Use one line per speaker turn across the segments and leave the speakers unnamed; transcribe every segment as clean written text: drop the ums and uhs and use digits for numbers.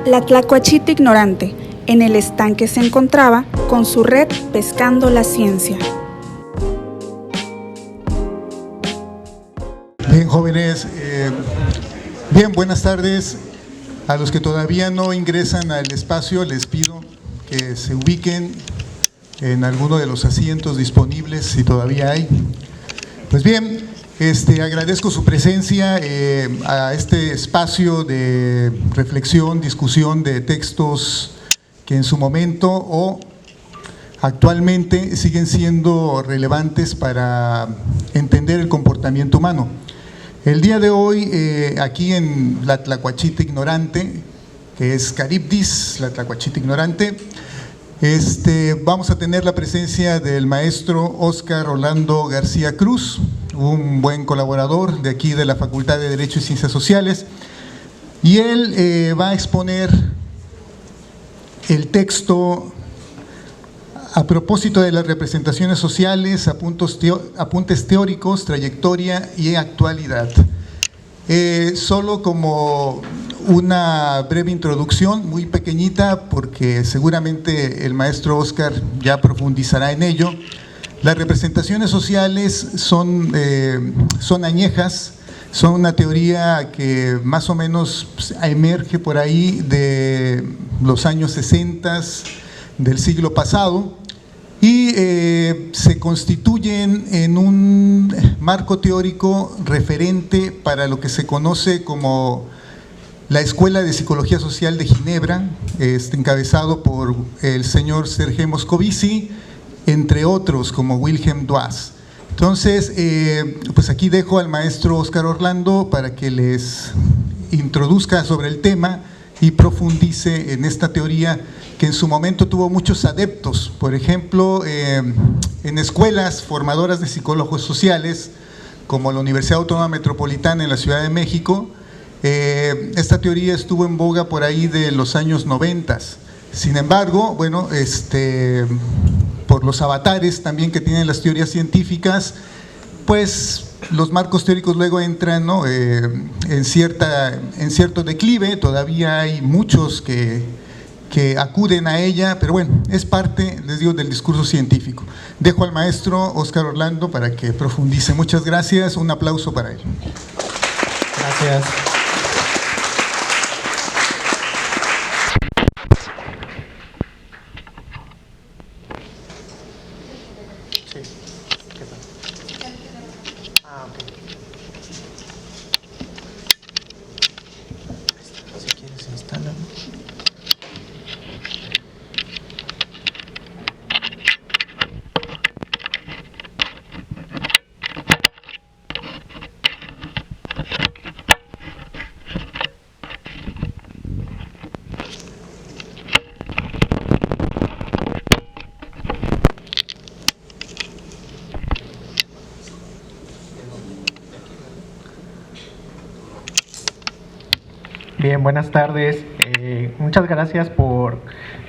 La tlacuachita ignorante, en el estanque se encontraba con su red pescando la ciencia.
Bien, jóvenes, buenas tardes. A los que todavía no ingresan al espacio, les pido que se ubiquen en alguno de los asientos disponibles, si todavía hay. Pues bien, agradezco su presencia a este espacio de reflexión, discusión de textos que en su momento o actualmente siguen siendo relevantes para entender el comportamiento humano. El día de hoy, aquí en la Tlacuachita Ignorante, que es Caribdis, la Tlacuachita Ignorante, vamos a tener la presencia del maestro Óscar Orlando García Cruz, un buen colaborador de aquí de la Facultad de Derecho y Ciencias Sociales, y él va a exponer el texto a propósito de las representaciones sociales, apuntes teóricos, trayectoria y actualidad. Solo como una breve introducción, muy pequeñita, porque seguramente el maestro Óscar ya profundizará en ello. Las representaciones sociales son añejas, son una teoría que más o menos emerge por ahí de los años 60 del siglo pasado, y se constituyen en un marco teórico referente para lo que se conoce como la Escuela de Psicología Social de Ginebra, encabezado por el señor Serge Moscovici, entre otros como Wilhelm Duas. Entonces, pues aquí dejo al maestro Óscar Orlando para que les introduzca sobre el tema y profundice en esta teoría que en su momento tuvo muchos adeptos. Por ejemplo, en escuelas formadoras de psicólogos sociales, como la Universidad Autónoma Metropolitana en la Ciudad de México, esta teoría estuvo en boga por ahí de los años 90. Sin embargo, bueno, por los avatares también que tienen las teorías científicas, pues los marcos teóricos luego entran, ¿no?, en cierto declive. Todavía hay muchos que acuden a ella, pero bueno, es parte, les digo, del discurso científico. Dejo al maestro Óscar Orlando para que profundice. Muchas gracias, un aplauso para él.
Gracias. Bien, buenas tardes. Muchas gracias por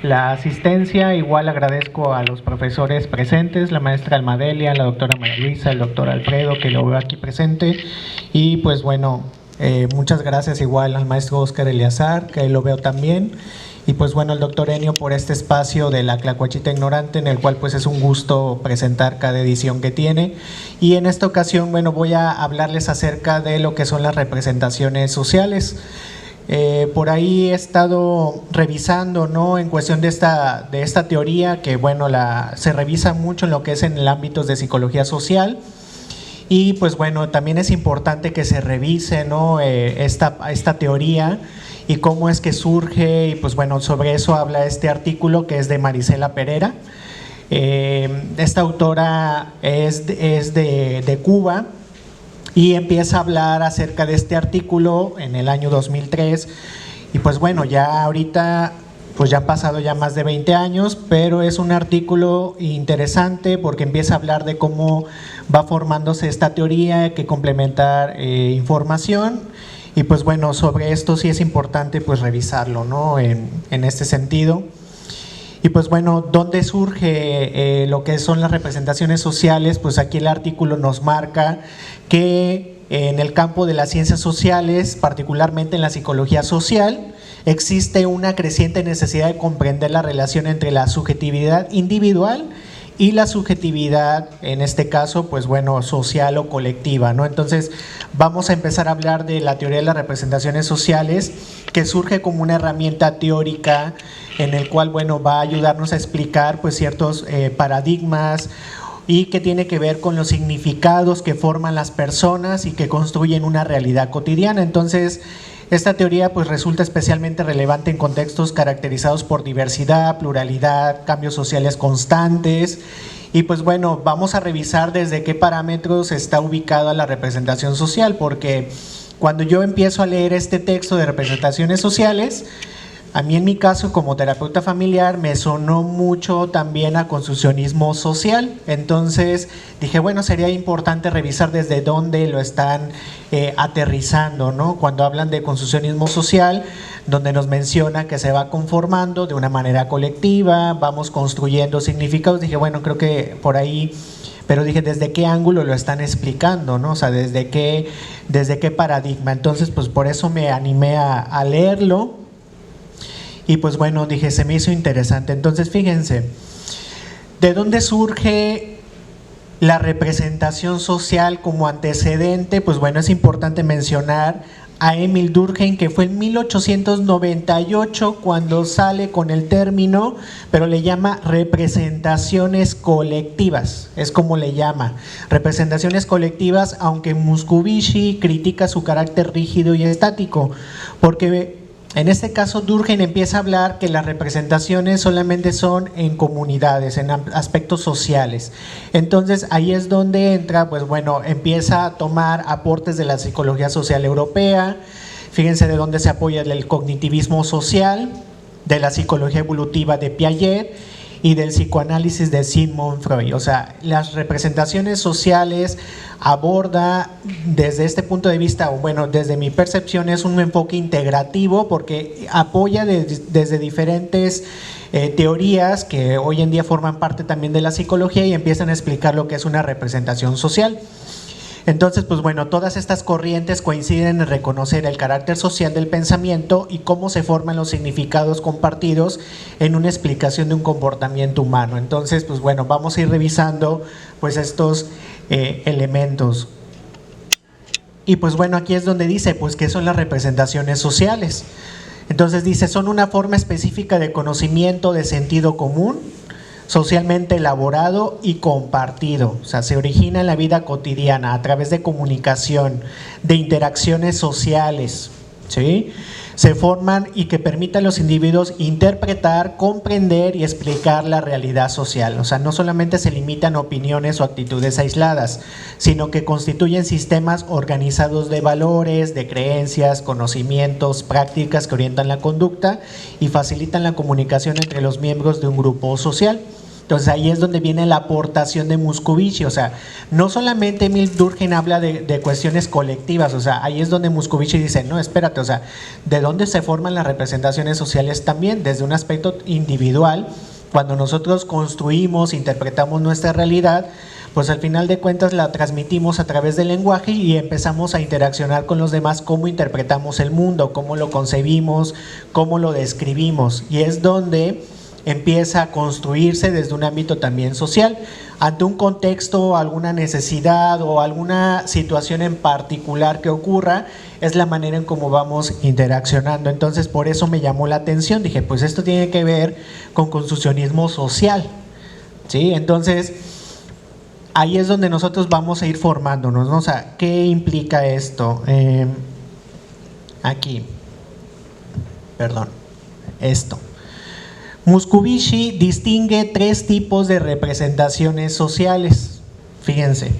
la asistencia. Igual agradezco a los profesores presentes, la maestra Almadelia, la doctora María Luisa, el doctor Alfredo, que lo veo aquí presente. Y pues bueno, muchas gracias igual al maestro Óscar Eleazar, que lo veo también. Y pues bueno, al doctor Enio por este espacio de la Tlacuachita Ignorante, en el cual pues es un gusto presentar cada edición que tiene. Y en esta ocasión, bueno, voy a hablarles acerca de lo que son las representaciones sociales. Por ahí he estado revisando, ¿no?, en cuestión de esta teoría, que bueno, se revisa mucho en lo que es en el ámbito de psicología social. Y pues bueno, también es importante que se revise, ¿no?, esta teoría y cómo es que surge. Y pues bueno, sobre eso habla este artículo, que es de Marisela Pereira. Esta autora es de Cuba, y empieza a hablar acerca de este artículo en el año 2003. Y pues bueno, ya ahorita pues ya han pasado ya más de 20 años, pero es un artículo interesante porque empieza a hablar de cómo va formándose esta teoría, que complementar información. Y pues bueno, sobre esto sí es importante pues revisarlo, ¿no?, en este sentido. Y pues bueno, ¿dónde surge lo que son las representaciones sociales? Pues aquí el artículo nos marca que en el campo de las ciencias sociales, particularmente en la psicología social, existe una creciente necesidad de comprender la relación entre la subjetividad individual y la subjetividad, en este caso, pues bueno, social o colectiva, ¿no? Entonces, vamos a empezar a hablar de la teoría de las representaciones sociales, que surge como una herramienta teórica en el cual, bueno, va a ayudarnos a explicar pues ciertos paradigmas y que tiene que ver con los significados que forman las personas y que construyen una realidad cotidiana. Entonces, esta teoría pues resulta especialmente relevante en contextos caracterizados por diversidad, pluralidad, cambios sociales constantes. Y pues bueno, vamos a revisar desde qué parámetros está ubicada la representación social, porque cuando yo empiezo a leer este texto de representaciones sociales, a mí en mi caso como terapeuta familiar me sonó mucho también a construccionismo social. Entonces dije, bueno, sería importante revisar desde dónde lo están aterrizando, ¿no? Cuando hablan de construccionismo social, donde nos menciona que se va conformando de una manera colectiva, vamos construyendo significados, dije, bueno, creo que por ahí, pero dije, ¿desde qué ángulo lo están explicando, no? O sea, ¿desde qué paradigma? Entonces, pues por eso me animé a leerlo. Y pues bueno, dije, se me hizo interesante. Entonces, fíjense, ¿de dónde surge la representación social como antecedente? Pues bueno, es importante mencionar a Emil Durkheim, que fue en 1898 cuando sale con el término, pero le llama representaciones colectivas, es como le llama, representaciones colectivas, aunque Muscovici critica su carácter rígido y estático, porque en este caso Durkheim empieza a hablar que las representaciones solamente son en comunidades, en aspectos sociales. Entonces ahí es donde entra, pues bueno, empieza a tomar aportes de la psicología social europea. Fíjense de dónde se apoya el cognitivismo social, de la psicología evolutiva de Piaget y del psicoanálisis de Sigmund Freud. O sea, las representaciones sociales aborda desde este punto de vista, o bueno, desde mi percepción es un enfoque integrativo porque apoya desde diferentes teorías que hoy en día forman parte también de la psicología y empiezan a explicar lo que es una representación social. Entonces, pues bueno, todas estas corrientes coinciden en reconocer el carácter social del pensamiento y cómo se forman los significados compartidos en una explicación de un comportamiento humano. Entonces, pues bueno, vamos a ir revisando pues estos elementos. Y pues bueno, aquí es donde dice, pues, ¿qué son las representaciones sociales? Entonces dice, son una forma específica de conocimiento de sentido común, socialmente elaborado y compartido. O sea, se origina en la vida cotidiana a través de comunicación, de interacciones sociales, ¿sí? Se forman y que permiten a los individuos interpretar, comprender y explicar la realidad social. O sea, no solamente se limitan a opiniones o actitudes aisladas, sino que constituyen sistemas organizados de valores, de creencias, conocimientos, prácticas que orientan la conducta y facilitan la comunicación entre los miembros de un grupo social. Entonces ahí es donde viene la aportación de Muscovici. O sea, no solamente Emil Durkheim habla de cuestiones colectivas, o sea, ahí es donde Muscovici dice, no, espérate, o sea, ¿de dónde se forman las representaciones sociales también? Desde un aspecto individual, cuando nosotros construimos, interpretamos nuestra realidad, pues al final de cuentas la transmitimos a través del lenguaje y empezamos a interaccionar con los demás, cómo interpretamos el mundo, cómo lo concebimos, cómo lo describimos, y es donde empieza a construirse desde un ámbito también social. Ante un contexto, alguna necesidad o alguna situación en particular que ocurra, es la manera en cómo vamos interaccionando. Entonces, por eso me llamó la atención. Dije, pues esto tiene que ver con construccionismo social, ¿sí? Entonces, ahí es donde nosotros vamos a ir formándonos, ¿no? O sea, ¿qué implica esto? Esto. Muscovici distingue tres tipos de representaciones sociales. Fíjense,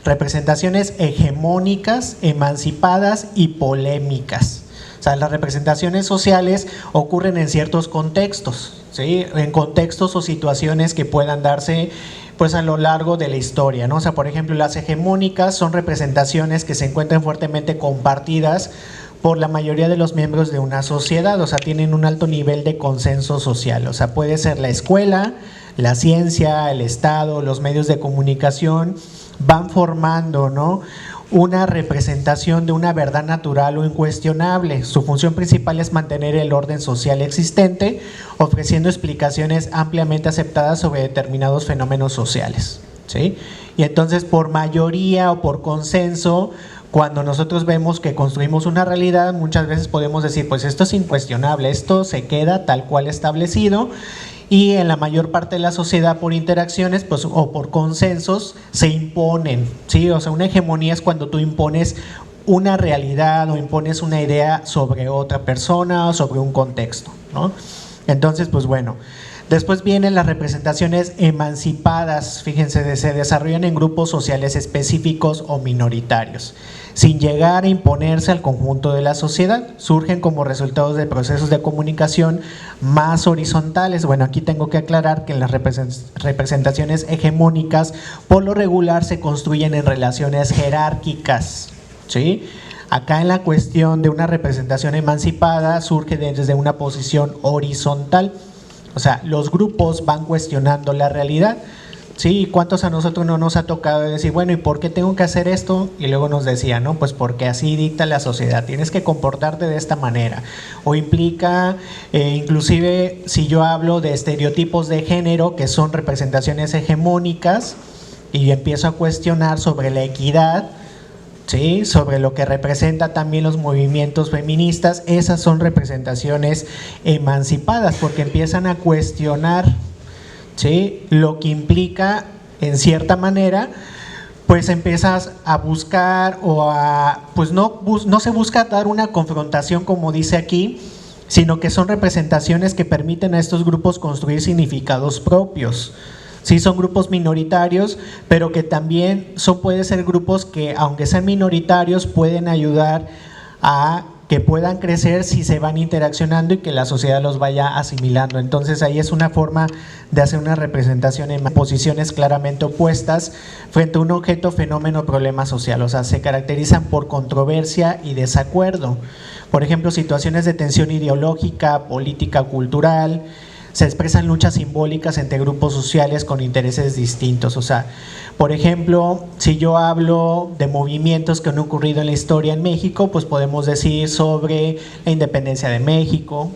representaciones hegemónicas, emancipadas y polémicas. O sea, las representaciones sociales ocurren en ciertos contextos, ¿sí? En contextos o situaciones que puedan darse pues a lo largo de la historia, ¿no? O sea, por ejemplo, las hegemónicas son representaciones que se encuentran fuertemente compartidas por la mayoría de los miembros de una sociedad, o sea, tienen un alto nivel de consenso social. O sea, puede ser la escuela, la ciencia, el Estado, los medios de comunicación, van formando, ¿no?, una representación de una verdad natural o incuestionable. Su función principal es mantener el orden social existente, ofreciendo explicaciones ampliamente aceptadas sobre determinados fenómenos sociales, ¿sí? Y entonces, por mayoría o por consenso, cuando nosotros vemos que construimos una realidad, muchas veces podemos decir, pues esto es incuestionable, esto se queda tal cual establecido. Y en la mayor parte de la sociedad, por interacciones pues, o por consensos, se imponen, ¿sí? O sea, una hegemonía es cuando tú impones una realidad o impones una idea sobre otra persona o sobre un contexto, ¿no? Entonces, pues bueno, después vienen las representaciones emancipadas. Fíjense, se desarrollan en grupos sociales específicos o minoritarios, sin llegar a imponerse al conjunto de la sociedad. Surgen como resultados de procesos de comunicación más horizontales. Bueno, aquí tengo que aclarar que las representaciones hegemónicas por lo regular se construyen en relaciones jerárquicas, ¿sí? Acá en la cuestión de una representación emancipada surge desde una posición horizontal. O sea, los grupos van cuestionando la realidad. Sí, ¿cuántos a nosotros no nos ha tocado decir, bueno, ¿y por qué tengo que hacer esto? Y luego nos decía, no, pues porque así dicta la sociedad, tienes que comportarte de esta manera. O implica, inclusive, si yo hablo de estereotipos de género, que son representaciones hegemónicas, y empiezo a cuestionar sobre la equidad, ¿sí? Sobre lo que representa también los movimientos feministas, esas son representaciones emancipadas, porque empiezan a cuestionar, ¿sí? Lo que implica, en cierta manera, pues empiezas a buscar o a, pues no se busca dar una confrontación como dice aquí, sino que son representaciones que permiten a estos grupos construir significados propios. Sí, son grupos minoritarios, pero que también pueden ser grupos que, aunque sean minoritarios, pueden ayudar a que puedan crecer si se van interaccionando y que la sociedad los vaya asimilando. Entonces ahí es una forma de hacer una representación en posiciones claramente opuestas frente a un objeto, fenómeno, problema social. O sea, se caracterizan por controversia y desacuerdo. Por ejemplo, situaciones de tensión ideológica, política, cultural. Se expresan luchas simbólicas entre grupos sociales con intereses distintos. O sea, por ejemplo, si yo hablo de movimientos que han ocurrido en la historia en México, pues podemos decir sobre la independencia de México.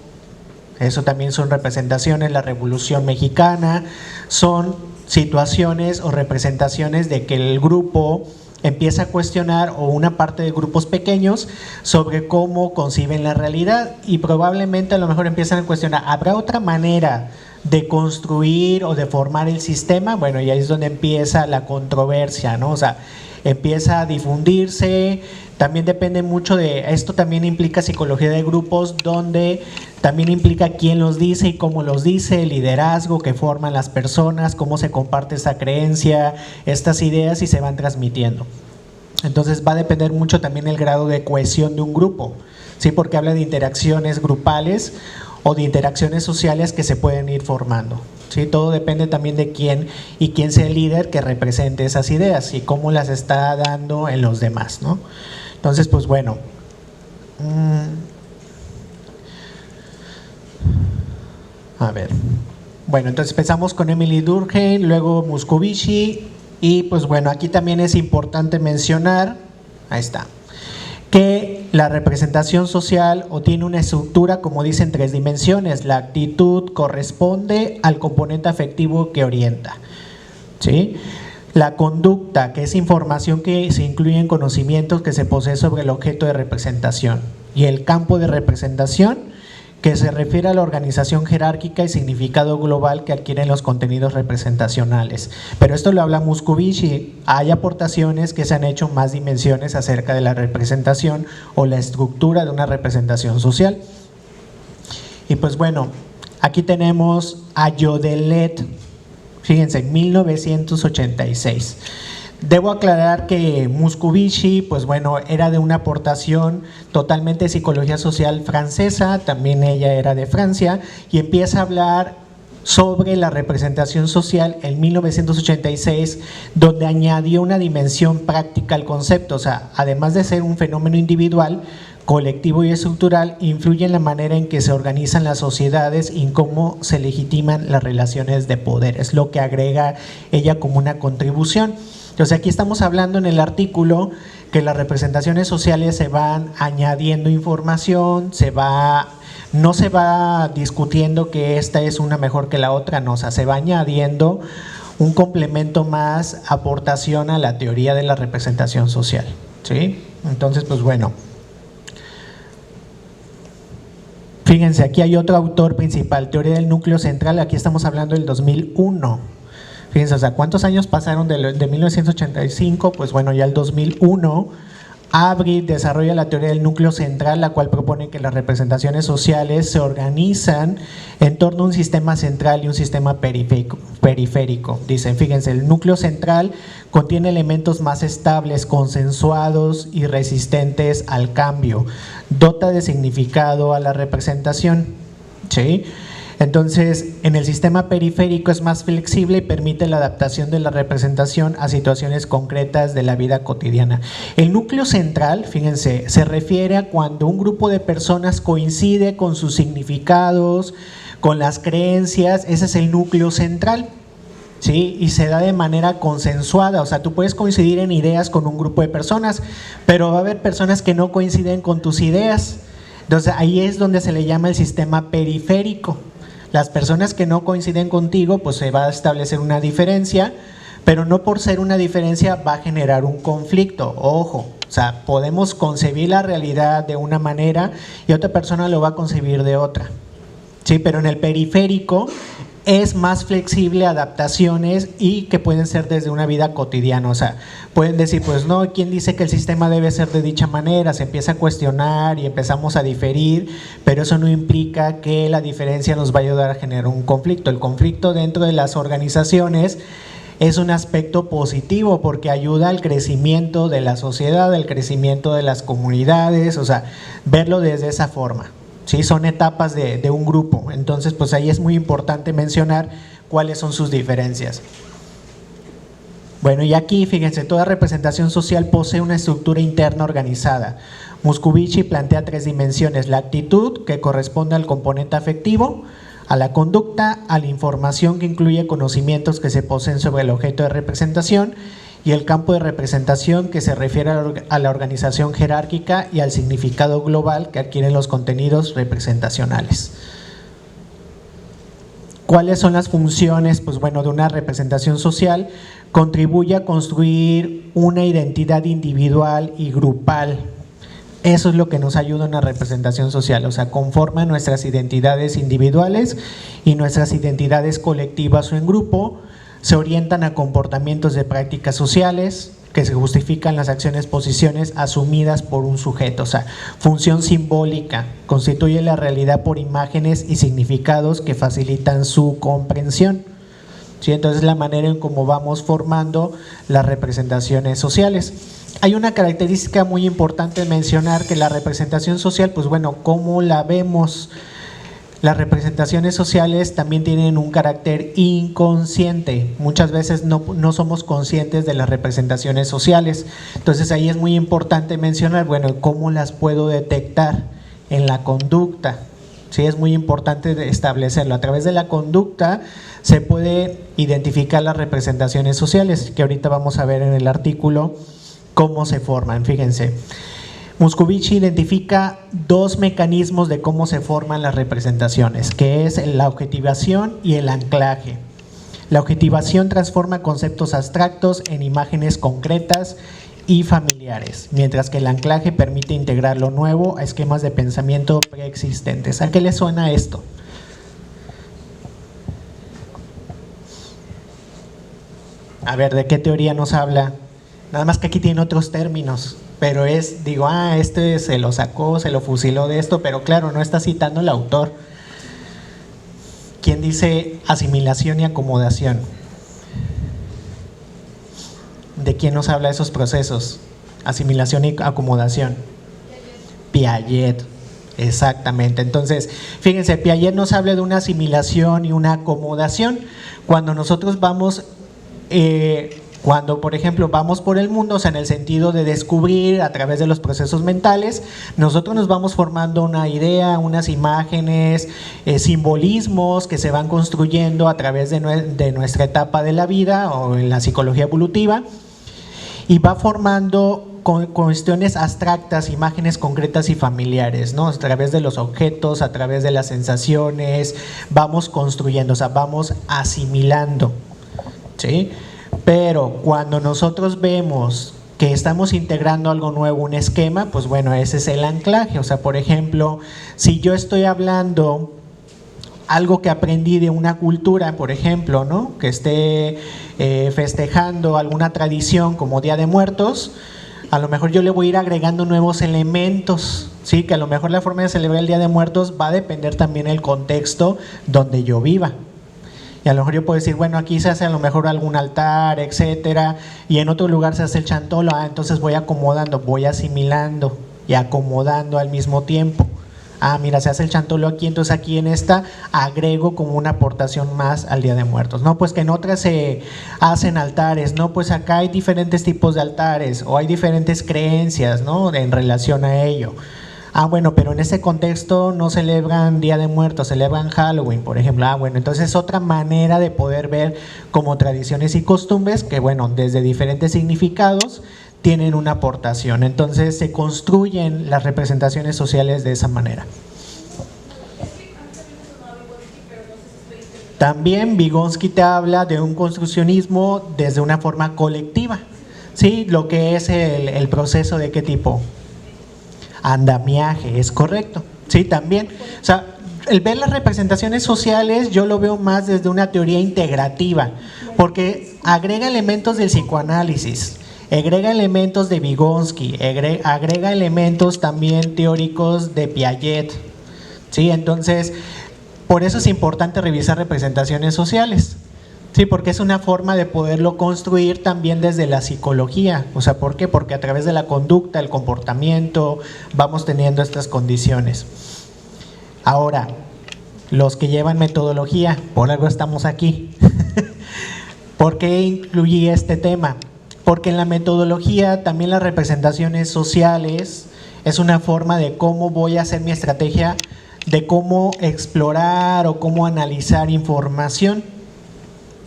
Eso también son representaciones, la Revolución Mexicana. Son situaciones o representaciones de que el grupo empieza a cuestionar, o una parte de grupos pequeños, sobre cómo conciben la realidad, y probablemente a lo mejor empiezan a cuestionar, ¿habrá otra manera de construir o de formar el sistema? Bueno, y ahí es donde empieza la controversia, ¿no? O sea, empieza a difundirse. También depende mucho de esto, también implica psicología de grupos, donde también implica quién los dice y cómo los dice, el liderazgo que forman las personas, cómo se comparte esa creencia, estas ideas y se van transmitiendo. Entonces va a depender mucho también el grado de cohesión de un grupo, ¿sí? Porque habla de interacciones grupales o de interacciones sociales que se pueden ir formando, ¿sí? Todo depende también de quién sea el líder que represente esas ideas y cómo las está dando en los demás, ¿no? Entonces, pues bueno, a ver, bueno, entonces empezamos con Emily Durkheim, luego Moscovici, y pues bueno, aquí también es importante mencionar, ahí está, que la representación social o tiene una estructura, como dice, en 3 dimensiones. La actitud corresponde al componente afectivo que orienta, ¿sí? La conducta, que es información que se incluye en conocimientos que se posee sobre el objeto de representación. Y el campo de representación, que se refiere a la organización jerárquica y significado global que adquieren los contenidos representacionales. Pero esto lo habla Moscovici. Hay aportaciones que se han hecho en más dimensiones acerca de la representación o la estructura de una representación social. Y pues bueno, aquí tenemos a Jodelet. Fíjense, 1986. Debo aclarar que Moscovici, pues bueno, era de una aportación totalmente de psicología social francesa, también ella era de Francia, y empieza a hablar sobre la representación social en 1986, donde añadió una dimensión práctica al concepto. O sea, además de ser un fenómeno individual, colectivo y estructural, influye en la manera en que se organizan las sociedades y en cómo se legitiman las relaciones de poder. Es lo que agrega ella como una contribución. Entonces aquí estamos hablando en el artículo que las representaciones sociales se van añadiendo información, no se va discutiendo que esta es una mejor que la otra, no, o sea, se va añadiendo un complemento más, aportación a la teoría de la representación social, ¿sí? Entonces, pues bueno. Fíjense, aquí hay otro autor principal, teoría del núcleo central, aquí estamos hablando del 2001. Fíjense, o sea, ¿cuántos años pasaron de 1985? Pues bueno, ya el 2001, Avery desarrolla la teoría del núcleo central, la cual propone que las representaciones sociales se organizan en torno a un sistema central y un sistema periférico. Dicen, fíjense, el núcleo central contiene elementos más estables, consensuados y resistentes al cambio. Dota de significado a la representación, ¿sí? Entonces, en el sistema periférico es más flexible y permite la adaptación de la representación a situaciones concretas de la vida cotidiana. El núcleo central, fíjense, se refiere a cuando un grupo de personas coincide con sus significados, con las creencias, ese es el núcleo central, ¿sí? Y se da de manera consensuada, o sea, tú puedes coincidir en ideas con un grupo de personas, pero va a haber personas que no coinciden con tus ideas. Entonces, ahí es donde se le llama el sistema periférico. Las personas que no coinciden contigo, pues se va a establecer una diferencia, pero no por ser una diferencia va a generar un conflicto. Ojo, o sea, podemos concebir la realidad de una manera y otra persona lo va a concebir de otra. Sí, pero en el periférico es más flexible, adaptaciones y que pueden ser desde una vida cotidiana, o sea, pueden decir, pues no, ¿quién dice que el sistema debe ser de dicha manera? Se empieza a cuestionar y empezamos a diferir, pero eso no implica que la diferencia nos va a ayudar a generar un conflicto. El conflicto dentro de las organizaciones es un aspecto positivo porque ayuda al crecimiento de la sociedad, al crecimiento de las comunidades, o sea, verlo desde esa forma. Sí, son etapas de un grupo, entonces pues ahí es muy importante mencionar cuáles son sus diferencias. Bueno, y aquí fíjense, toda representación social posee una estructura interna organizada. Moscovici plantea 3 dimensiones: la actitud, que corresponde al componente afectivo, a la conducta, a la información, que incluye conocimientos que se poseen sobre el objeto de representación, y el campo de representación, que se refiere a la organización jerárquica y al significado global que adquieren los contenidos representacionales. ¿Cuáles son las funciones? Pues bueno, de una representación social, contribuye a construir una identidad individual y grupal. Eso es lo que nos ayuda en la representación social, o sea, conforma nuestras identidades individuales y nuestras identidades colectivas o en grupo. Se orientan a comportamientos de prácticas sociales que se justifican las acciones, posiciones asumidas por un sujeto. O sea, función simbólica, constituye la realidad por imágenes y significados que facilitan su comprensión. ¿Sí? Entonces, la manera en cómo vamos formando las representaciones sociales. Hay una característica muy importante mencionar, que la representación social, pues bueno, ¿cómo la vemos? Las representaciones sociales también tienen un carácter inconsciente. Muchas veces no somos conscientes de las representaciones sociales. Entonces ahí es muy importante mencionar, bueno, ¿cómo las puedo detectar? En la conducta. Sí, es muy importante establecerlo. A través de la conducta se puede identificar las representaciones sociales, que ahorita vamos a ver en el artículo cómo se forman. Fíjense. Moscovici identifica 2 mecanismos de cómo se forman las representaciones, que es la objetivación y el anclaje. La objetivación transforma conceptos abstractos en imágenes concretas y familiares, mientras que el anclaje permite integrar lo nuevo a esquemas de pensamiento preexistentes. ¿A qué le suena esto? A ver, ¿de qué teoría nos habla? Nada más que aquí tiene otros términos. Pero digo, este se lo sacó, se lo fusiló de esto, pero claro, no está citando el autor. ¿Quién dice asimilación y acomodación? ¿De quién nos habla esos procesos? Asimilación y acomodación. Piaget, exactamente. Entonces, fíjense, Piaget nos habla de una asimilación y una acomodación. Cuando nosotros vamos... Cuando, por ejemplo, vamos por el mundo, o sea, en el sentido de descubrir a través de los procesos mentales, nosotros nos vamos formando una idea, unas imágenes, simbolismos que se van construyendo a través de nuestra etapa de la vida o en la psicología evolutiva, y va formando cuestiones abstractas, imágenes concretas y familiares, ¿no? A través de los objetos, a través de las sensaciones, vamos construyendo, o sea, vamos asimilando, ¿sí? Pero cuando nosotros vemos que estamos integrando algo nuevo, un esquema, pues bueno, ese es el anclaje. O sea, por ejemplo, si yo estoy hablando algo que aprendí de una cultura, por ejemplo, ¿no? Que esté festejando alguna tradición como Día de Muertos, a lo mejor yo le voy a ir agregando nuevos elementos, ¿sí? Que a lo mejor la forma de celebrar el Día de Muertos va a depender también del contexto donde yo viva. Y a lo mejor yo puedo decir, bueno, aquí se hace a lo mejor algún altar, etcétera, y en otro lugar se hace el chantolo, entonces voy acomodando, voy asimilando y acomodando al mismo tiempo. Mira, se hace el chantolo aquí, entonces aquí en esta agrego como una aportación más al Día de Muertos. No, pues que en otras se hacen altares, no, pues acá hay diferentes tipos de altares o hay diferentes creencias, ¿no? En relación a ello. Bueno, pero en ese contexto no celebran Día de Muertos, celebran Halloween, por ejemplo. Bueno, entonces es otra manera de poder ver como tradiciones y costumbres que, bueno, desde diferentes significados tienen una aportación. Entonces se construyen las representaciones sociales de esa manera. También Vygotsky te habla de un construccionismo desde una forma colectiva, ¿sí? Lo que es el proceso de qué tipo. Andamiaje, es correcto, sí, también. O sea, el ver las representaciones sociales yo lo veo más desde una teoría integrativa, porque agrega elementos del psicoanálisis, agrega elementos de Vygotsky, agrega elementos también teóricos de Piaget, ¿sí? Entonces, por eso es importante revisar representaciones sociales. Sí, porque es una forma de poderlo construir también desde la psicología. O sea, ¿por qué? Porque a través de la conducta, el comportamiento, vamos teniendo estas condiciones. Ahora, los que llevan metodología, por algo estamos aquí. ¿Por qué incluí este tema? Porque en la metodología también las representaciones sociales es una forma de cómo voy a hacer mi estrategia, de cómo explorar o cómo analizar información.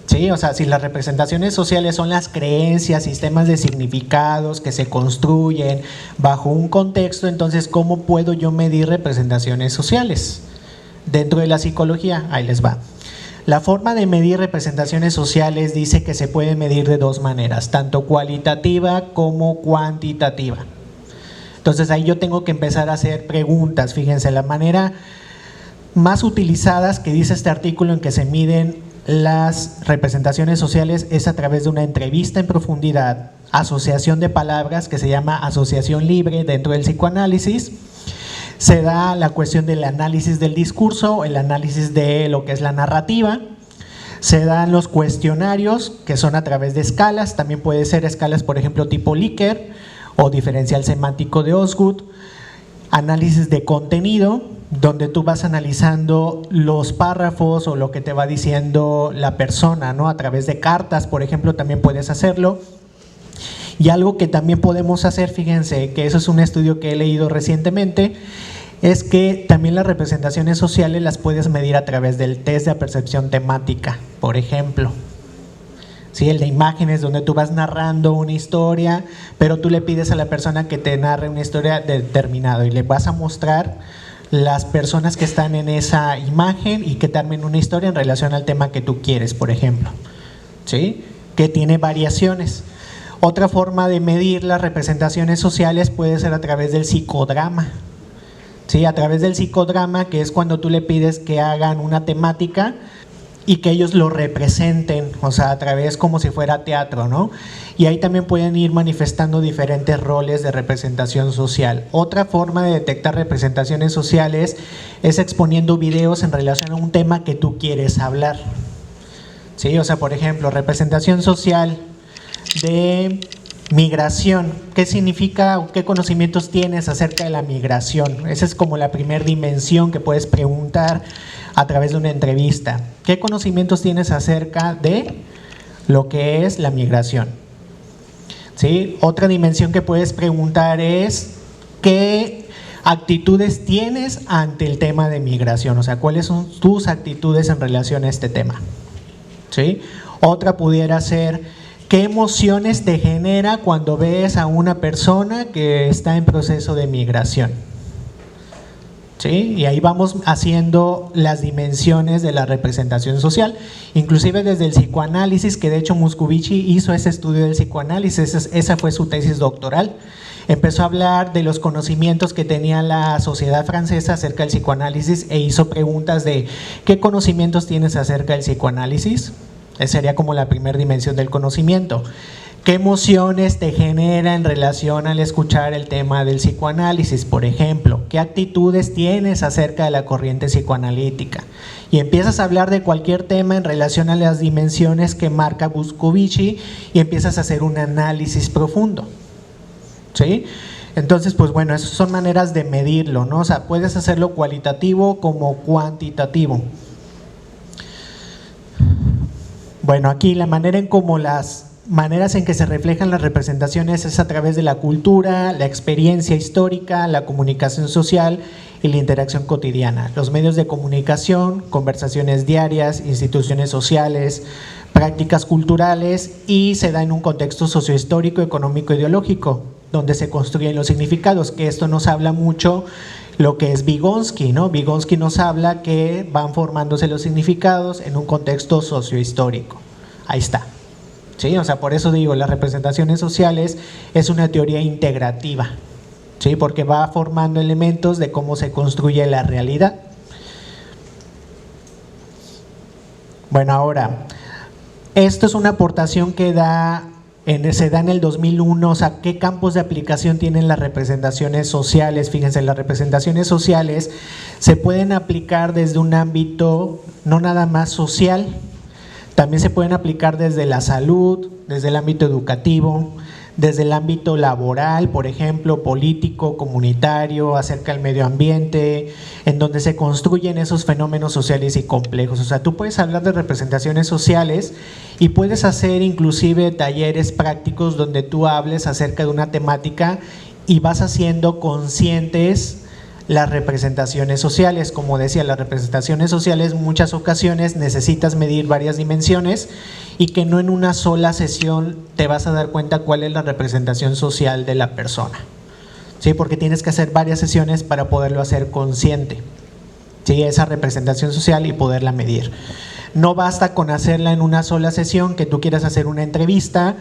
Sí, o sea, si las representaciones sociales son las creencias, sistemas de significados que se construyen bajo un contexto, entonces ¿cómo puedo yo medir representaciones sociales? Dentro de la psicología, ahí les va. La forma de medir representaciones sociales dice que se puede medir de dos maneras, tanto cualitativa como cuantitativa. Entonces ahí yo tengo que empezar a hacer preguntas. Fíjense, la manera más utilizadas que dice este artículo en que se miden las representaciones sociales es a través de una entrevista en profundidad, asociación de palabras que se llama asociación libre dentro del psicoanálisis. Se da la cuestión del análisis del discurso, el análisis de lo que es la narrativa. Se dan los cuestionarios que son a través de escalas, también puede ser escalas por ejemplo tipo Likert o diferencial semántico de Osgood. Análisis de contenido, donde tú vas analizando los párrafos o lo que te va diciendo la persona, ¿no? A través de cartas, por ejemplo, también puedes hacerlo. Y algo que también podemos hacer, fíjense, que eso es un estudio que he leído recientemente, es que también las representaciones sociales las puedes medir a través del test de percepción temática, por ejemplo. Sí, el de imágenes, donde tú vas narrando una historia, pero tú le pides a la persona que te narre una historia determinada y le vas a mostrar las personas que están en esa imagen y que te armen una historia en relación al tema que tú quieres, por ejemplo, ¿sí? Que tiene variaciones. Otra forma de medir las representaciones sociales puede ser a través del psicodrama, ¿sí? A través del psicodrama, que es cuando tú le pides que hagan una temática y que ellos lo representen, o sea, a través como si fuera teatro, ¿no? Y ahí también pueden ir manifestando diferentes roles de representación social. Otra forma de detectar representaciones sociales es exponiendo videos en relación a un tema que tú quieres hablar. Sí, o sea, por ejemplo, representación social de migración. ¿Qué significa o qué conocimientos tienes acerca de la migración? Esa es como la primera dimensión que puedes preguntar a través de una entrevista. ¿Qué conocimientos tienes acerca de lo que es la migración? ¿Sí? Otra dimensión que puedes preguntar es ¿qué actitudes tienes ante el tema de migración? O sea, ¿cuáles son tus actitudes en relación a este tema? ¿Sí? Otra pudiera ser ¿qué emociones te genera cuando ves a una persona que está en proceso de migración? ¿Sí? Y ahí vamos haciendo las dimensiones de la representación social, inclusive desde el psicoanálisis, que de hecho Moscovici hizo ese estudio del psicoanálisis, esa fue su tesis doctoral. Empezó a hablar de los conocimientos que tenía la sociedad francesa acerca del psicoanálisis e hizo preguntas de ¿qué conocimientos tienes acerca del psicoanálisis? Esa sería como la primera dimensión del conocimiento. ¿Qué emociones te genera en relación al escuchar el tema del psicoanálisis? Por ejemplo, ¿qué actitudes tienes acerca de la corriente psicoanalítica? Y empiezas a hablar de cualquier tema en relación a las dimensiones que marca Moscovici y empiezas a hacer un análisis profundo. ¿Sí? Entonces, pues bueno, esas son maneras de medirlo, ¿no? O sea, puedes hacerlo cualitativo como cuantitativo. Bueno, aquí la manera en cómo las maneras en que se reflejan las representaciones es a través de la cultura, la experiencia histórica, la comunicación social y la interacción cotidiana. Los medios de comunicación, conversaciones diarias, instituciones sociales, prácticas culturales, y se da en un contexto sociohistórico, económico, ideológico, donde se construyen los significados, que esto nos habla mucho lo que es Vygotsky, ¿no? Vygotsky nos habla que van formándose los significados en un contexto sociohistórico. Ahí está. ¿Sí? O sea, por eso digo, las representaciones sociales es una teoría integrativa, ¿sí? Porque va formando elementos de cómo se construye la realidad. Bueno, ahora, esto es una aportación que se da en el 2001, o sea, ¿qué campos de aplicación tienen las representaciones sociales? Fíjense, las representaciones sociales se pueden aplicar desde un ámbito no nada más social, también se pueden aplicar desde la salud, desde el ámbito educativo, desde el ámbito laboral, por ejemplo, político, comunitario, acerca del medio ambiente, en donde se construyen esos fenómenos sociales y complejos. O sea, tú puedes hablar de representaciones sociales y puedes hacer inclusive talleres prácticos donde tú hables acerca de una temática y vas haciendo conscientes las representaciones sociales. Como decía, las representaciones sociales en muchas ocasiones necesitas medir varias dimensiones y que no en una sola sesión te vas a dar cuenta cuál es la representación social de la persona, ¿sí? Porque tienes que hacer varias sesiones para poderlo hacer consciente, ¿sí? Esa representación social y poderla medir. No basta con hacerla en una sola sesión, que tú quieras hacer una entrevista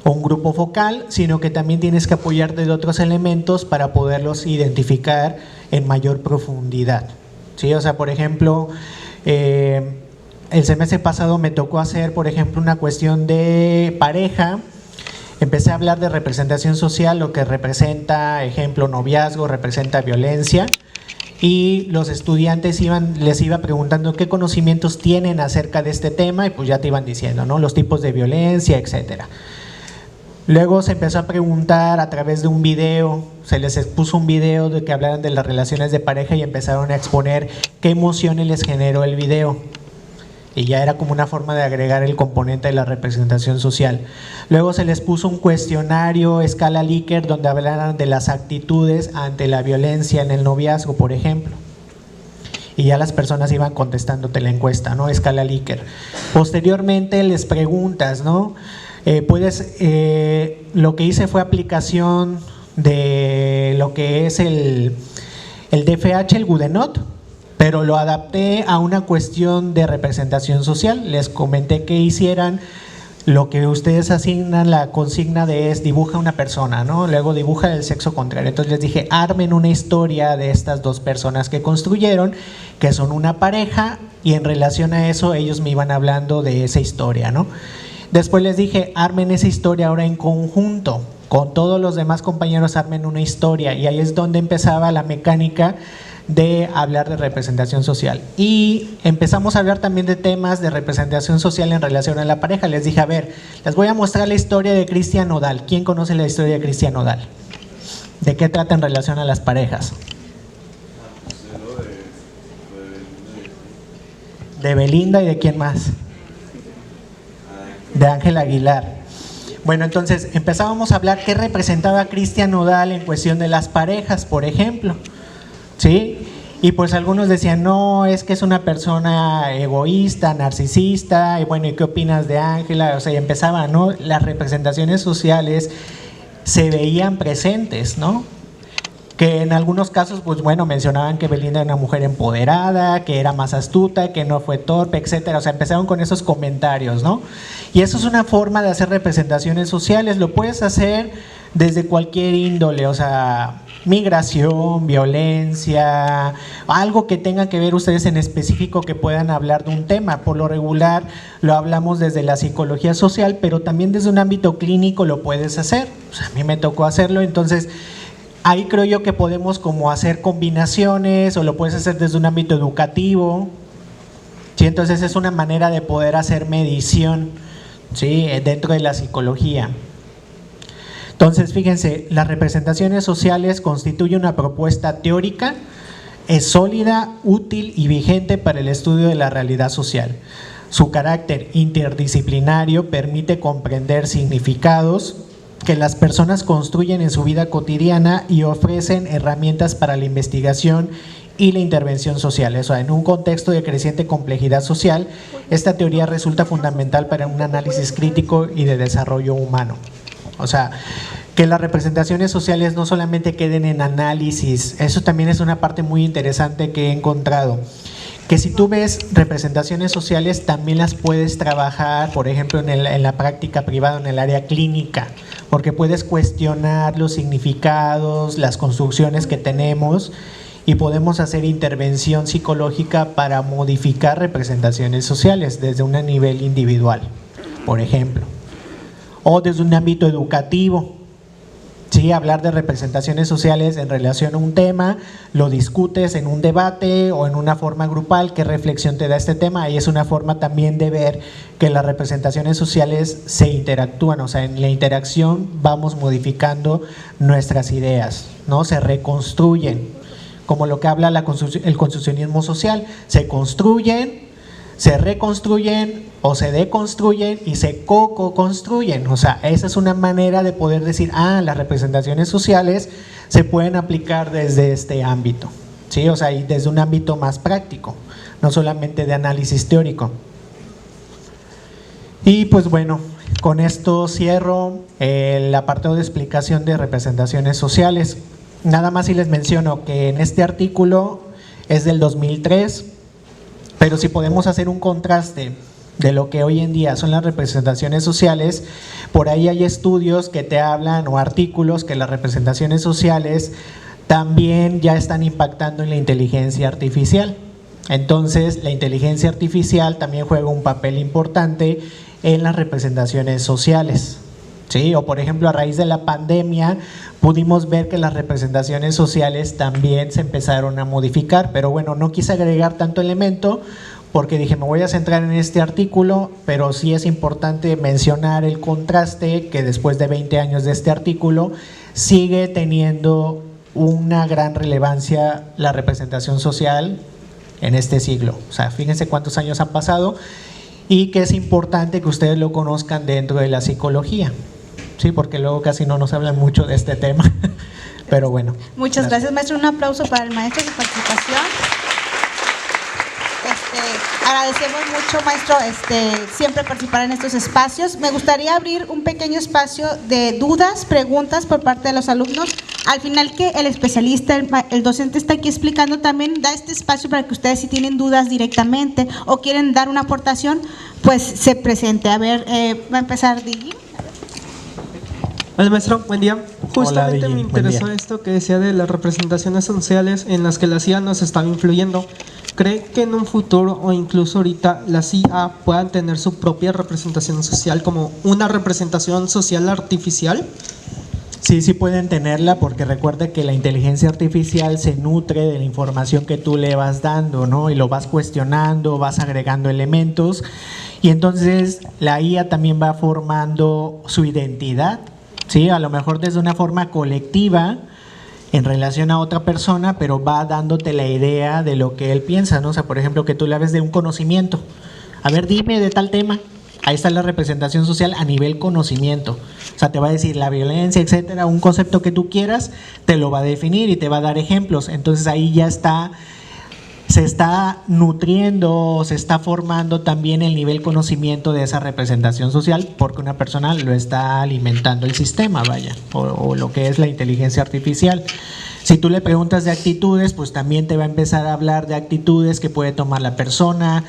o un grupo focal, sino que también tienes que apoyarte de otros elementos para poderlos identificar en mayor profundidad, ¿sí? O sea, por ejemplo, el semestre pasado me tocó hacer, por ejemplo, una cuestión de pareja. Empecé a hablar de representación social, lo que representa, ejemplo, noviazgo, representa violencia, y los estudiantes les iba preguntando qué conocimientos tienen acerca de este tema y pues ya te iban diciendo, ¿no? Los tipos de violencia, etcétera. Luego se empezó a preguntar a través de un video, se les expuso un video de que hablaran de las relaciones de pareja y empezaron a exponer qué emociones les generó el video. Y ya era como una forma de agregar el componente de la representación social. Luego se les puso un cuestionario, escala Likert, donde hablaran de las actitudes ante la violencia en el noviazgo, por ejemplo. Y ya las personas iban contestándote la encuesta, ¿no? Escala Likert. Posteriormente les preguntas, ¿no? Lo que hice fue aplicación de lo que es el DFH, el Goodenough, pero lo adapté a una cuestión de representación social. Les comenté que hicieran lo que ustedes asignan, la consigna es dibuja una persona, ¿no? Luego dibuja el sexo contrario. Entonces les dije, armen una historia de estas dos personas que construyeron, que son una pareja, y en relación a eso ellos me iban hablando de esa historia, ¿no? Después les dije, armen esa historia ahora en conjunto, con todos los demás compañeros armen una historia, y ahí es donde empezaba la mecánica de hablar de representación social. Y empezamos a hablar también de temas de representación social en relación a la pareja. Les dije, a ver, les voy a mostrar la historia de Cristian Nodal. ¿Quién conoce la historia de Cristian Nodal? ¿De qué trata en relación a las parejas? De Belinda, ¿y de quién más? De Ángel Aguilar. Bueno, entonces empezábamos a hablar qué representaba Cristian Nodal en cuestión de las parejas, por ejemplo, ¿sí? Y pues algunos decían, no, es que es una persona egoísta, narcisista, y bueno, ¿y qué opinas de Ángela? O sea, y empezaba, ¿no? Las representaciones sociales se veían presentes, ¿no? Que en algunos casos, pues bueno, mencionaban que Belinda era una mujer empoderada, que era más astuta, que no fue torpe, etcétera. O sea, empezaron con esos comentarios, ¿no? Y eso es una forma de hacer representaciones sociales. Lo puedes hacer desde cualquier índole, o sea, migración, violencia, algo que tenga que ver ustedes en específico que puedan hablar de un tema. Por lo regular lo hablamos desde la psicología social, pero también desde un ámbito clínico lo puedes hacer. O sea, a mí me tocó hacerlo, entonces ahí creo yo que podemos como hacer combinaciones, o lo puedes hacer desde un ámbito educativo, ¿sí? Entonces es una manera de poder hacer medición, ¿sí? Dentro de la psicología. Entonces, fíjense, las representaciones sociales constituyen una propuesta teórica, es sólida, útil y vigente para el estudio de la realidad social. Su carácter interdisciplinario permite comprender significados que las personas construyen en su vida cotidiana y ofrecen herramientas para la investigación y la intervención social. O sea, en un contexto de creciente complejidad social, esta teoría resulta fundamental para un análisis crítico y de desarrollo humano. O sea, que las representaciones sociales no solamente queden en análisis, eso también es una parte muy interesante que he encontrado. Que si tú ves representaciones sociales, también las puedes trabajar, por ejemplo, en la práctica privada, en el área clínica, porque puedes cuestionar los significados, las construcciones que tenemos y podemos hacer intervención psicológica para modificar representaciones sociales desde un nivel individual, por ejemplo. O desde un ámbito educativo, ¿sí? Hablar de representaciones sociales en relación a un tema, lo discutes en un debate o en una forma grupal, ¿qué reflexión te da este tema? Y es una forma también de ver que las representaciones sociales se interactúan, o sea, en la interacción vamos modificando nuestras ideas, ¿no? Se reconstruyen, como lo que habla el construccionismo social, se construyen, se reconstruyen o se deconstruyen y se co-construyen. O sea, esa es una manera de poder decir, las representaciones sociales se pueden aplicar desde este ámbito, ¿sí? O sea, y desde un ámbito más práctico, no solamente de análisis teórico. Y pues bueno, con esto cierro el apartado de explicación de representaciones sociales. Nada más si les menciono que en este artículo es del 2003, pero si podemos hacer un contraste de lo que hoy en día son las representaciones sociales, por ahí hay estudios que te hablan o artículos que las representaciones sociales también ya están impactando en la inteligencia artificial. Entonces, la inteligencia artificial también juega un papel importante en las representaciones sociales, ¿sí? O por ejemplo, a raíz de la pandemia pudimos ver que las representaciones sociales también se empezaron a modificar, pero bueno, no quise agregar tanto elemento porque dije, me voy a centrar en este artículo, pero sí es importante mencionar el contraste que después de 20 años de este artículo sigue teniendo una gran relevancia la representación social en este siglo. O sea, fíjense cuántos años han pasado y que es importante que ustedes lo conozcan dentro de la psicología. Sí, porque luego casi no nos hablan mucho de este tema, pero bueno.
Muchas gracias, maestro. Un aplauso para el maestro de participación. Agradecemos mucho, maestro, siempre participar en estos espacios. Me gustaría abrir un pequeño espacio de dudas, preguntas por parte de los alumnos. Al final que el especialista, el docente está aquí explicando, también da este espacio para que ustedes, si tienen dudas directamente o quieren dar una aportación, pues se presente. A ver, va a empezar Digi.
Hola maestro, buen día. Justamente
Hola,
me interesó esto que decía de las representaciones sociales en las que la CIA nos estaba influyendo. ¿Cree que en un futuro o incluso ahorita la CIA puedan tener su propia representación social como una representación social artificial?
Sí, sí pueden tenerla, porque recuerda que la inteligencia artificial se nutre de la información que tú le vas dando, ¿no? Y lo vas cuestionando, vas agregando elementos, y entonces la IA también va formando su identidad, ¿sí? A lo mejor desde una forma colectiva en relación a otra persona, pero va dándote la idea de lo que él piensa, ¿no? O sea, por ejemplo, que tú le hables de un conocimiento. A ver, dime de tal tema. Ahí está la representación social a nivel conocimiento. O sea, te va a decir la violencia, etcétera, un concepto que tú quieras, te lo va a definir y te va a dar ejemplos. Entonces ahí ya está se está nutriendo, se está formando también el nivel conocimiento de esa representación social, porque una persona lo está alimentando el sistema, vaya, o lo que es la inteligencia artificial. Si tú le preguntas de actitudes, pues también te va a empezar a hablar de actitudes que puede tomar la persona,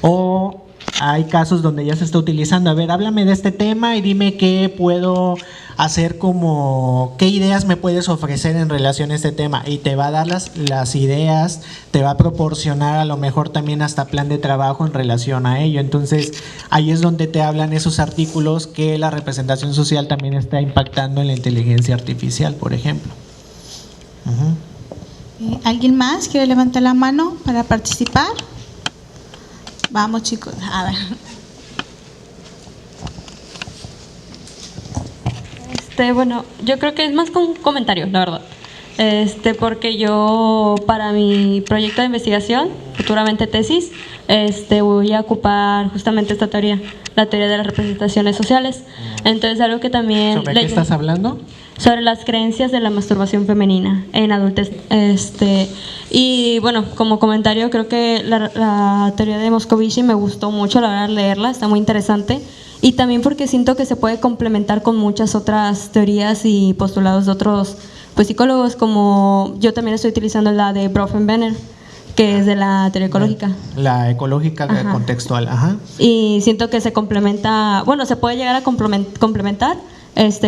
o hay casos donde ya se está utilizando, a ver, háblame de este tema y dime qué puedo hacer, como qué ideas me puedes ofrecer en relación a este tema, y te va a dar las ideas, te va a proporcionar a lo mejor también hasta plan de trabajo en relación a ello. Entonces ahí es donde te hablan esos artículos que la representación social también está impactando en la inteligencia artificial, por ejemplo.
¿Alguien más quiere levantar la mano para participar? Vamos, chicos, a ver.
Bueno, yo creo que es más con comentarios, la verdad. Porque yo, para mi proyecto de investigación, futuramente tesis, voy a ocupar justamente esta teoría, la teoría de las representaciones sociales. Entonces, algo que también…
¿Sobre qué estás hablando?
Sobre las creencias de la masturbación femenina en adultez. Y bueno, como comentario, creo que la teoría de Moscovici me gustó mucho, la verdad, leerla, está muy interesante. Y también porque siento que se puede complementar con muchas otras teorías y postulados de otros psicólogos, como yo también estoy utilizando la de Bronfenbrenner, que es de la teoría ecológica.
La ecológica. Ajá. Contextual, ajá.
Y siento que se complementa, bueno, se puede llegar a complementar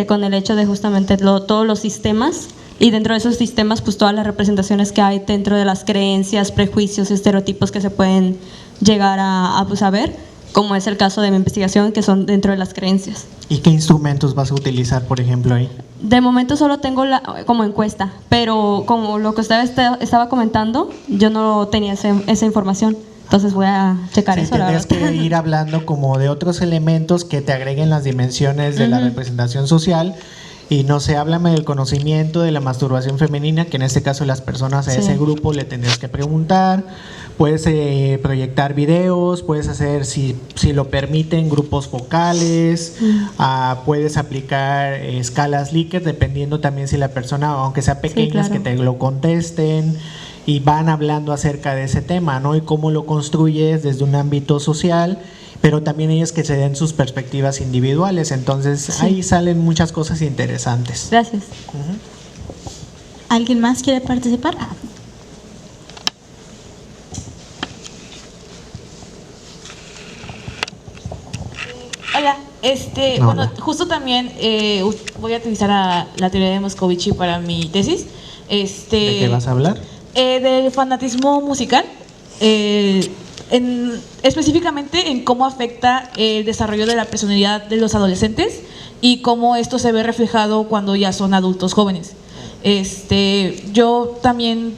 con el hecho de justamente todos los sistemas, y dentro de esos sistemas pues todas las representaciones que hay dentro de las creencias, prejuicios, estereotipos que se pueden llegar a ver, como es el caso de mi investigación, que son dentro de las creencias.
¿Y qué instrumentos vas a utilizar, por ejemplo, ahí?
De momento solo tengo como encuesta, pero como lo que usted estaba comentando, yo no tenía esa información. Entonces voy a checar eso.
Tendrías que ir hablando como de otros elementos que te agreguen las dimensiones de la representación social. Y no sé, háblame del conocimiento de la masturbación femenina, que en este caso las personas a ese grupo le tendrías que preguntar. Puedes proyectar videos, puedes hacer, si lo permiten, grupos focales, puedes aplicar escalas Likert, dependiendo también si la persona, aunque sea pequeña, que te lo contesten, y van hablando acerca de ese tema, ¿no? Y cómo lo construyes desde un ámbito social, pero también ellos que se den sus perspectivas individuales. Entonces ahí salen muchas cosas interesantes.
Gracias.
¿Alguien más quiere participar?
Hola, bueno, justo también voy a utilizar la teoría de Moscovici para mi tesis.
¿De qué vas a hablar?
Del fanatismo musical, específicamente en cómo afecta el desarrollo de la personalidad de los adolescentes y cómo esto se ve reflejado cuando ya son adultos jóvenes. Yo también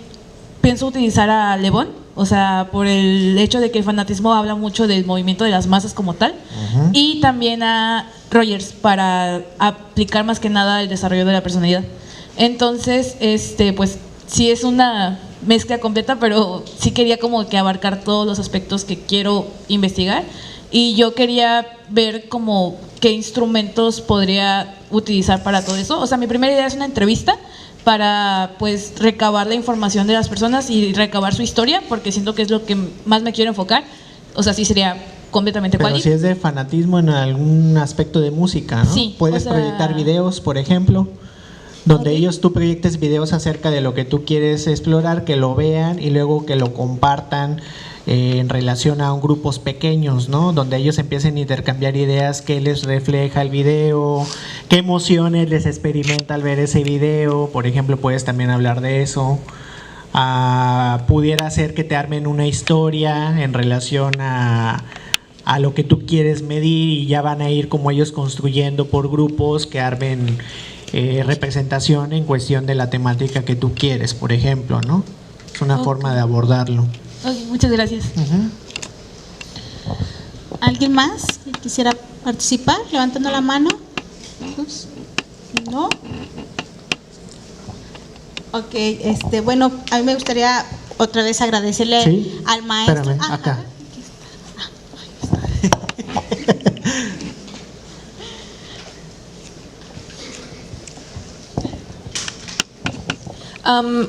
pienso utilizar a Le Bon, o sea, por el hecho de que el fanatismo habla mucho del movimiento de las masas como tal, y también a Rogers para aplicar más que nada el desarrollo de la personalidad. Entonces, pues sí es una mezcla completa, pero sí quería como que abarcar todos los aspectos que quiero investigar, y yo quería ver como qué instrumentos podría utilizar para todo eso. O sea, mi primera idea es una entrevista para pues recabar la información de las personas y recabar su historia, porque siento que es lo que más me quiero enfocar. O sea, sí sería completamente
Pero
quali.
si es de fanatismo en algún aspecto de música, ¿no?
Sí,
puedes proyectar videos, por ejemplo, donde tú proyectes videos acerca de lo que tú quieres explorar, que lo vean y luego que lo compartan en relación a grupos pequeños, ¿no? Donde ellos empiecen a intercambiar ideas, qué les refleja el video, qué emociones les experimenta al ver ese video. Por ejemplo, puedes también hablar de eso. Pudiera ser que te armen una historia en relación a lo que tú quieres medir, y ya van a ir como ellos construyendo por grupos que armen representación en cuestión de la temática que tú quieres, por ejemplo, ¿no? Es una forma de abordarlo.
Muchas gracias.
¿Alguien más que quisiera participar? Levantando la mano. ¿No? Ok, bueno, a mí me gustaría otra vez agradecerle al maestro.
Espérame, acá.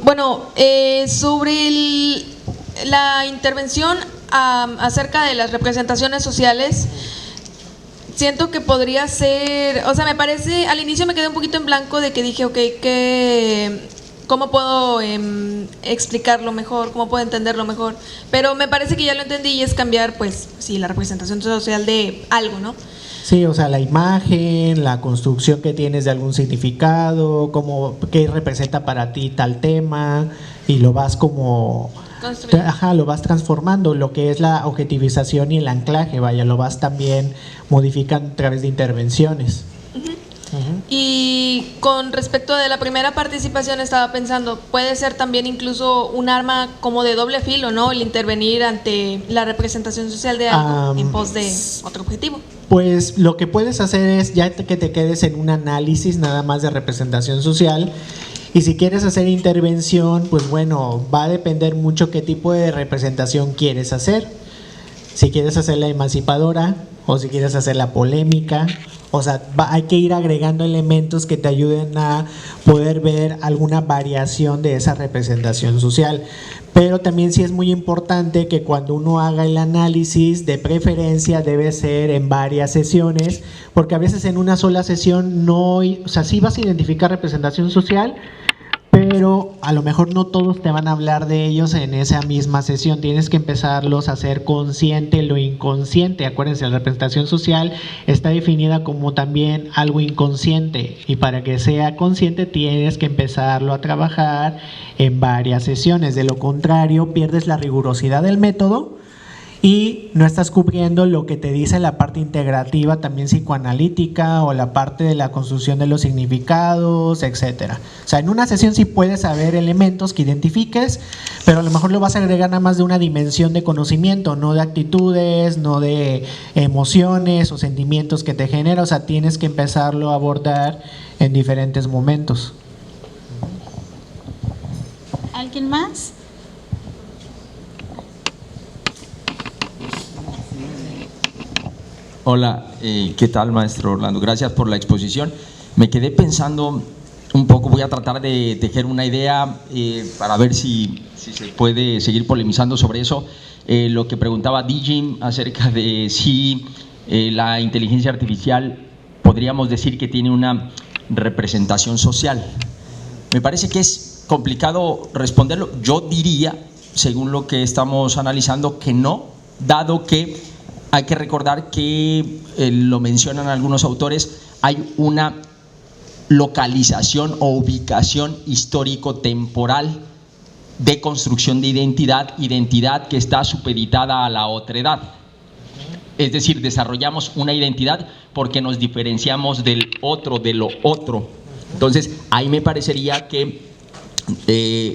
Bueno, sobre
la intervención acerca de las representaciones sociales, siento que podría ser, o sea, me parece, al inicio me quedé un poquito en blanco de que dije, ok, ¿cómo puedo explicarlo mejor? ¿Cómo puedo entenderlo mejor? Pero me parece que ya lo entendí y es cambiar, pues, sí, la representación social de algo, ¿no?
Sí, o sea, la imagen, la construcción que tienes de algún significado, qué representa para ti tal tema, y lo vas como... lo vas transformando, lo que es la objetivización y el anclaje, vaya, lo vas también modificando a través de intervenciones.
Y con respecto de la primera participación estaba pensando, puede ser también incluso un arma como de doble filo, ¿no? El intervenir ante la representación social de algo en pos de otro objetivo.
Pues lo que puedes hacer es ya que te quedes en un análisis nada más de representación social, y si quieres hacer intervención, pues bueno, va a depender mucho qué tipo de representación quieres hacer. Si quieres hacer la emancipadora o si quieres hacer la polémica. O sea, hay que ir agregando elementos que te ayuden a poder ver alguna variación de esa representación social. Pero también sí es muy importante que cuando uno haga el análisis, de preferencia debe ser en varias sesiones, porque a veces en una sola sesión o sea, sí vas a identificar representación social, pero a lo mejor no todos te van a hablar de ellos en esa misma sesión. Tienes que empezarlos a hacer consciente lo inconsciente. Acuérdense, la representación social está definida como también algo inconsciente, y para que sea consciente tienes que empezarlo a trabajar en varias sesiones. De lo contrario, pierdes la rigurosidad del método y no estás cubriendo lo que te dice la parte integrativa, también psicoanalítica, o la parte de la construcción de los significados, etcétera. O sea, en una sesión sí puedes saber elementos que identifiques, pero a lo mejor lo vas a agregar nada más de una dimensión de conocimiento, no de actitudes, no de emociones o sentimientos que te genera. O sea, tienes que empezarlo a abordar en diferentes momentos.
¿Alguien más?
Hola, ¿qué tal, maestro Orlando? Gracias por la exposición. Me quedé pensando un poco, voy a tratar de tejer una idea para ver si se puede seguir polemizando sobre eso. Lo que preguntaba Dijim acerca de si la inteligencia artificial podríamos decir que tiene una representación social. Me parece que es complicado responderlo. Yo diría, según lo que estamos analizando, que no, dado que hay que recordar que, lo mencionan algunos autores, hay una localización o ubicación histórico-temporal de construcción de identidad que está supeditada a la otredad. Es decir, desarrollamos una identidad porque nos diferenciamos del otro, de lo otro. Entonces, ahí me parecería que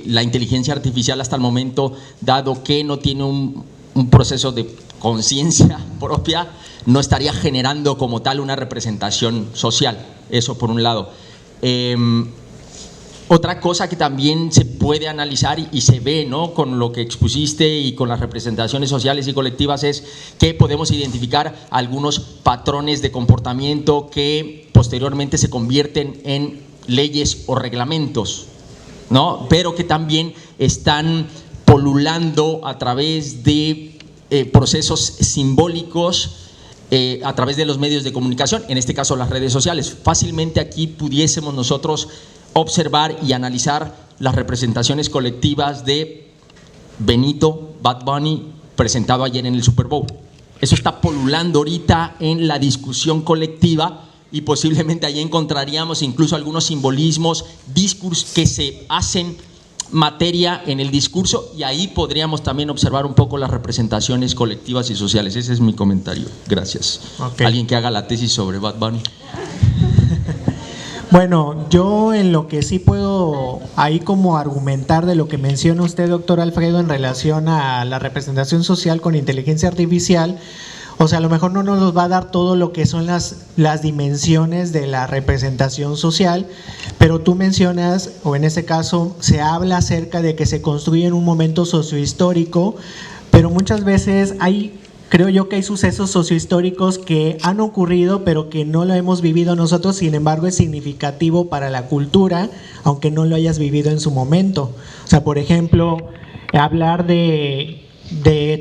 la inteligencia artificial hasta el momento, dado que no tiene un proceso de conciencia propia, no estaría generando como tal una representación social. Eso por un lado. Otra cosa que también se puede analizar y se ve, ¿no?, con lo que expusiste y con las representaciones sociales y colectivas, es que podemos identificar algunos patrones de comportamiento que posteriormente se convierten en leyes o reglamentos, ¿no?, pero que también están polulando a través de procesos simbólicos, a través de los medios de comunicación, en este caso las redes sociales. Fácilmente aquí pudiésemos nosotros observar y analizar las representaciones colectivas de Benito, Bad Bunny, presentado ayer en el Super Bowl. Eso está polulando ahorita en la discusión colectiva, y posiblemente ahí encontraríamos incluso algunos simbolismos, discursos que se hacen materia en el discurso, y ahí podríamos también observar un poco las representaciones colectivas y sociales. Ese es mi comentario. Gracias. Okay. Alguien que haga la tesis sobre Bad Bunny.
Bueno, yo en lo que sí puedo ahí como argumentar de lo que menciona usted, doctor Alfredo, en relación a la representación social con inteligencia artificial, o sea, a lo mejor no nos va a dar todo lo que son las dimensiones de la representación social, pero tú mencionas, o en este caso se habla acerca de que se construye en un momento sociohistórico, pero muchas veces creo yo que hay sucesos sociohistóricos que han ocurrido pero que no lo hemos vivido nosotros, sin embargo es significativo para la cultura, aunque no lo hayas vivido en su momento. O sea, por ejemplo, hablar de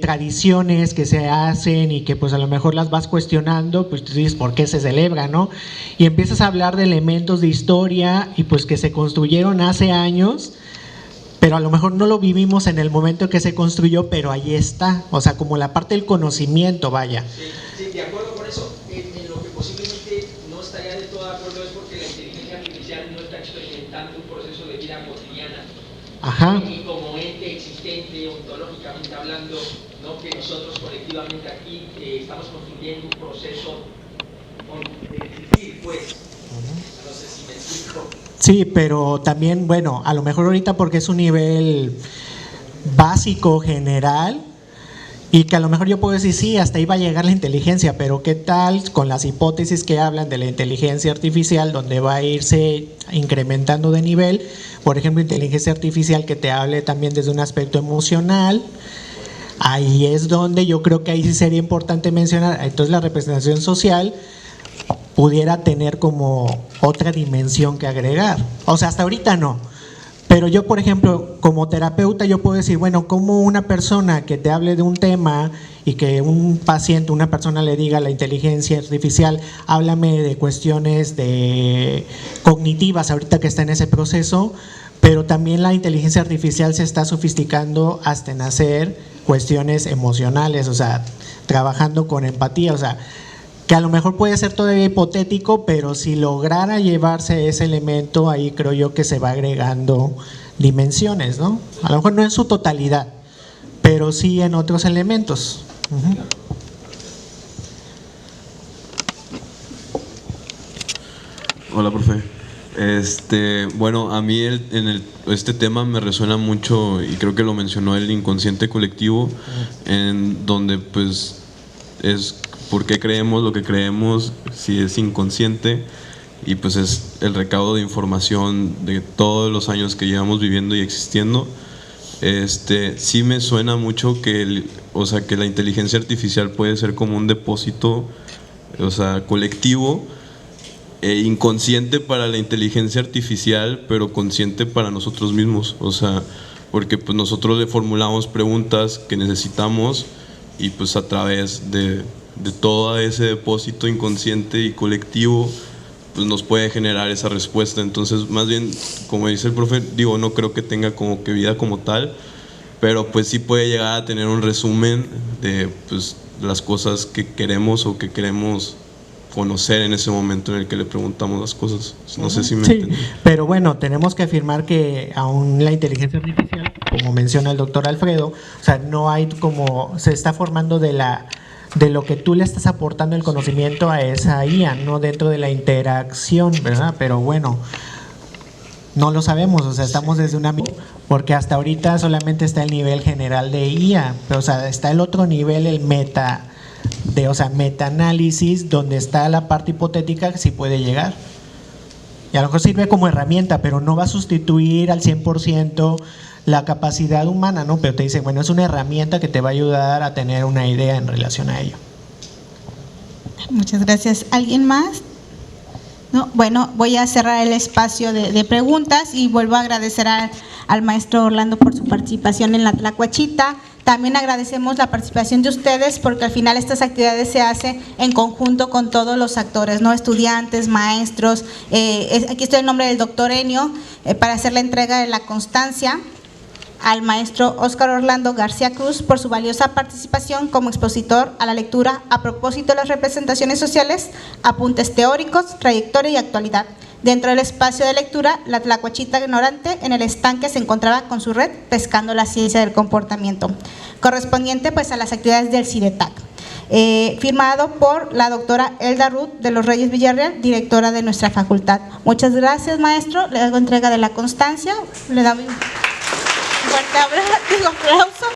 tradiciones que se hacen y que pues a lo mejor las vas cuestionando, pues tú dices por qué se celebra, ¿no? Y empiezas a hablar de elementos de historia y pues que se construyeron hace años, pero a lo mejor no lo vivimos en el momento que se construyó, pero ahí está, o sea, como la parte del conocimiento, vaya.
Sí, de acuerdo con eso. En lo que posiblemente no estaría de todo de acuerdo es porque la inteligencia artificial no está experimentando un proceso de vida cotidiana.
Ajá.
Y como ente existente, ontológicamente hablando, ¿no? Que nosotros colectivamente aquí estamos construyendo un proceso de existir, pues. No sé si me explico.
Sí, pero también, bueno, a lo mejor ahorita porque es un nivel básico, general, y que a lo mejor yo puedo decir, sí, hasta ahí va a llegar la inteligencia, pero ¿qué tal con las hipótesis que hablan de la inteligencia artificial, donde va a irse incrementando de nivel? Por ejemplo, inteligencia artificial que te hable también desde un aspecto emocional. Ahí es donde yo creo que ahí sí sería importante mencionar, entonces la representación social pudiera tener como otra dimensión que agregar. O sea, hasta ahorita no. Pero yo, por ejemplo, como terapeuta, yo puedo decir, bueno, como una persona que te hable de un tema y que un paciente, una persona le diga a la inteligencia artificial, háblame de cuestiones cognitivas, ahorita que está en ese proceso, pero también la inteligencia artificial se está sofisticando hasta en hacer cuestiones emocionales, o sea, trabajando con empatía, o sea, que a lo mejor puede ser todavía hipotético, pero si lograra llevarse ese elemento, ahí creo yo que se va agregando dimensiones, ¿no? A lo mejor no en su totalidad, pero sí en otros elementos.
Hola, profe. Bueno, a mí este tema me resuena mucho y creo que lo mencionó el inconsciente colectivo, en donde pues es por qué creemos lo que creemos, si es inconsciente, y pues es el recaudo de información de todos los años que llevamos viviendo y existiendo. Sí me suena mucho que que la inteligencia artificial puede ser como un depósito, o sea, colectivo, inconsciente para la inteligencia artificial, pero consciente para nosotros mismos, o sea, porque pues nosotros le formulamos preguntas que necesitamos y pues a través de todo ese depósito inconsciente y colectivo pues nos puede generar esa respuesta. Entonces, más bien, como dice el profe, digo, no creo que tenga como que vida como tal, pero pues sí puede llegar a tener un resumen de pues las cosas que queremos o que queremos conocer en ese momento en el que le preguntamos las cosas. No sé si me entienden.
Pero bueno, tenemos que afirmar que aún la inteligencia artificial, como menciona el doctor Alfredo, o sea, no hay como, se está formando de lo que tú le estás aportando el conocimiento a esa IA, no dentro de la interacción, ¿verdad? Pero bueno, no lo sabemos, o sea, estamos desde una... Porque hasta ahorita solamente está el nivel general de IA, pero o sea, está el otro nivel, el metaanálisis, donde está la parte hipotética que sí puede llegar. Y a lo mejor sirve como herramienta, pero no va a sustituir al 100% la capacidad humana, ¿no? Pero te dice, bueno, es una herramienta que te va a ayudar a tener una idea en relación a ello.
Muchas gracias. ¿Alguien más? No, bueno, voy a cerrar el espacio de preguntas y vuelvo a agradecer al maestro Orlando por su participación en la Tlacuachita. También agradecemos la participación de ustedes porque al final estas actividades se hacen en conjunto con todos los actores, ¿no? Estudiantes, maestros. Aquí estoy en nombre del doctor Enio para hacer la entrega de la constancia al maestro Óscar Orlando García Cruz por su valiosa participación como expositor a la lectura a propósito de las representaciones sociales, apuntes teóricos, trayectoria y actualidad. Dentro del espacio de lectura, la Tlacuachita ignorante en el estanque se encontraba con su red pescando la ciencia del comportamiento, correspondiente pues a las actividades del CIDETAC. Firmado por la doctora Elda Ruth de los Reyes Villarreal, directora de nuestra facultad. Muchas gracias, maestro. Le hago entrega de la constancia. Le damos un fuerte aplauso.